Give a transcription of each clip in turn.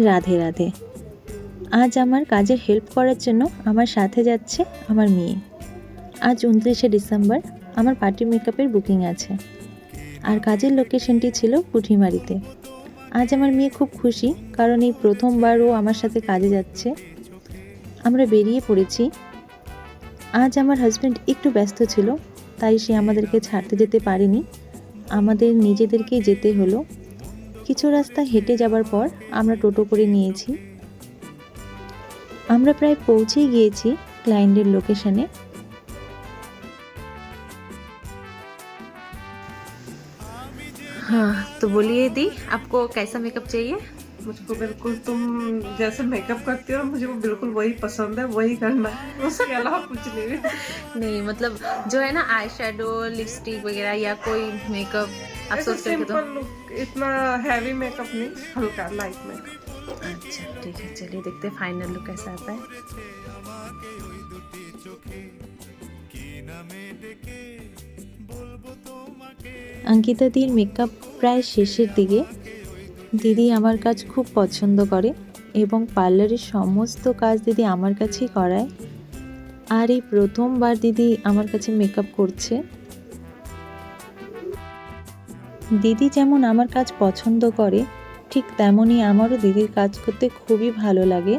রাধে রাধে। আজ আমার কাজে হেল্প করার জন্য আমার সাথে যাচ্ছে আমার মেয়ে। আজ 29শে ডিসেম্বর আমার পার্টি মেকআপের বুকিং আছে, আর কাজের লোকেশনটি ছিল পুঠিমারিতে। আজ আমার মেয়ে খুব খুশি, কারণ এই প্রথমবার ও আমার সাথে কাজে যাচ্ছে। আমরা বেরিয়ে পড়েছি। আজ আমার হাজব্যান্ড একটু ব্যস্ত ছিল, তাই সে আমাদেরকে ছাড়তে যেতে পারেনি, আমাদের নিজেদেরকেই যেতে হলো। কিছু রাস্তা হেঁটে যাবার পর আমরা টোটো করে নিয়েছি। আমরা প্রায় পৌঁছেই গিয়েছি ক্লায়েন্টের লোকেশনে। हाँ, तो बोलिए दी, आपको कैसा मेकअप चाहिए? मुझको बिल्कुल तुम जैसे मेकअप करती हो मुझे वो बिल्कुल वही पसंद है, वही करना है, उसके अलावा कुछ नहीं है। नहीं मतलब जो है ना आई शेडो लिपस्टिक वगैरह या कोई मेकअप आप ऐसा सोचते हो तो सिंपल लुक, इतना हैवी मेकअप नहीं, हल्का लाइट मेकअप। अच्छा ठीक है, चलिए देखते हैं फाइनल लुक कैसा आता है। অঙ্কিতা দির মেকআপ প্রায় শেষের দিকে। দিদি আমার কাজ খুব পছন্দ করে এবং পার্লারের সমস্ত কাজ দিদি আমার কাছেই করায়। আর এই প্রথমবার দিদি আমার কাছে মেকআপ করছে। দিদি যেমন আমার কাজ পছন্দ করে, ঠিক তেমনই আমারও দিদির কাজ করতে খুবই ভালো লাগে।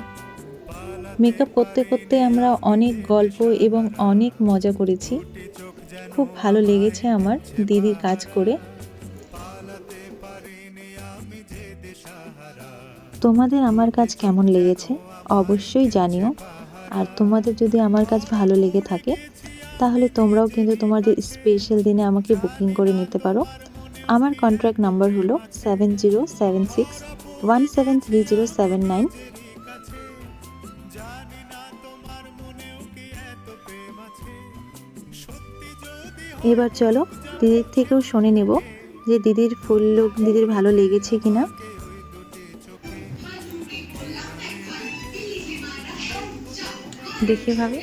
মেকআপ করতে করতে আমরা অনেক গল্প এবং অনেক মজা করেছি। খুব ভালো লেগেছে আমার দিদির কাজ করে। তোমাদের আমার কাজ কেমন লেগেছে অবশ্যই জানিও। আর তোমাদের যদি আমার কাজ ভালো লেগে থাকে, তাহলে তোমরাও কিন্তু তোমাদের স্পেশাল দিনে আমাকে বুকিং করে নিতে পারো। আমার কন্ট্যাক্ট নাম্বার হলো 7076173079। এবার চলো দিদির থেকেও শুনে নেব যে দিদির ফুল লুক দিদির ভালো লেগেছে কিনা। देखिए भाभी।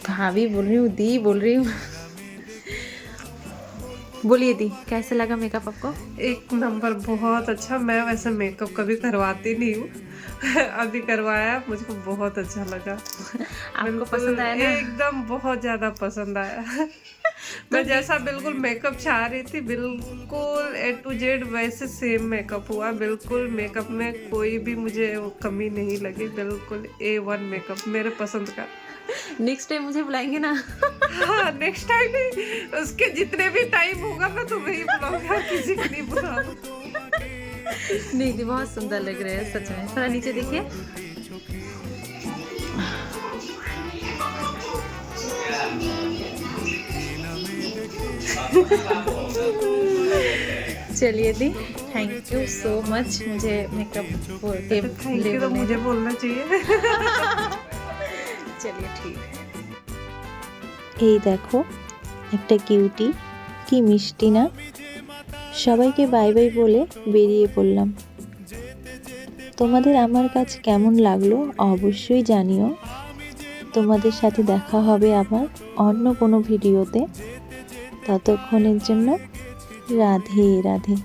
भाभी बोल रही हूँ, दी बोल रही हूँ। बोलिए दी, कैसा लगा मेकअप आपको? एक नंबर, बहुत अच्छा। मैं वैसे मेकअप कभी करवाती नहीं हूँ, अभी करवाया, मुझको बहुत अच्छा लगा। आपको पसंद आया ना? एकदम बहुत ज्यादा पसंद आया। मैं जैसा बिल्कुल मेकअप चाह रही थी, बिल्कुल A to Z वैसे सेम मेकअप हुआ। बिल्कुल मेकअप में कोई भी मुझे कमी नहीं लगी, बिल्कुल A1 मेकअप मेरे पसंद का। नेक्स्ट टाइम मुझे बुलाएंगे ना? हाँ, नेक्स्ट टाइम नहीं, उसके जितने भी टाइम होगा मैं तुम्हें ही बुलाऊंगा, किसी को नहीं बुलाऊंगा। नहीं दी, बहुत सुंदर लग रहे हैं सच में। थोड़ा नीचे देखिए। चलिए दी, थैंक यू सो मच मुझे मेकअप के थैंक यू तो मुझे बोलना चाहिए। चलिए ठीक है। এই দেখো একটা কিউটি, কি মিষ্টি না। সবাইকে বাই বাই বলে বেরিয়ে পড়লাম। তোমাদের আমার কাজ কেমন লাগলো অবশ্যই জানিও। তোমাদের সাথে দেখা হবে আবার অন্য কোনো ভিডিওতে। ততক্ষণের জন্য রাধে রাধে।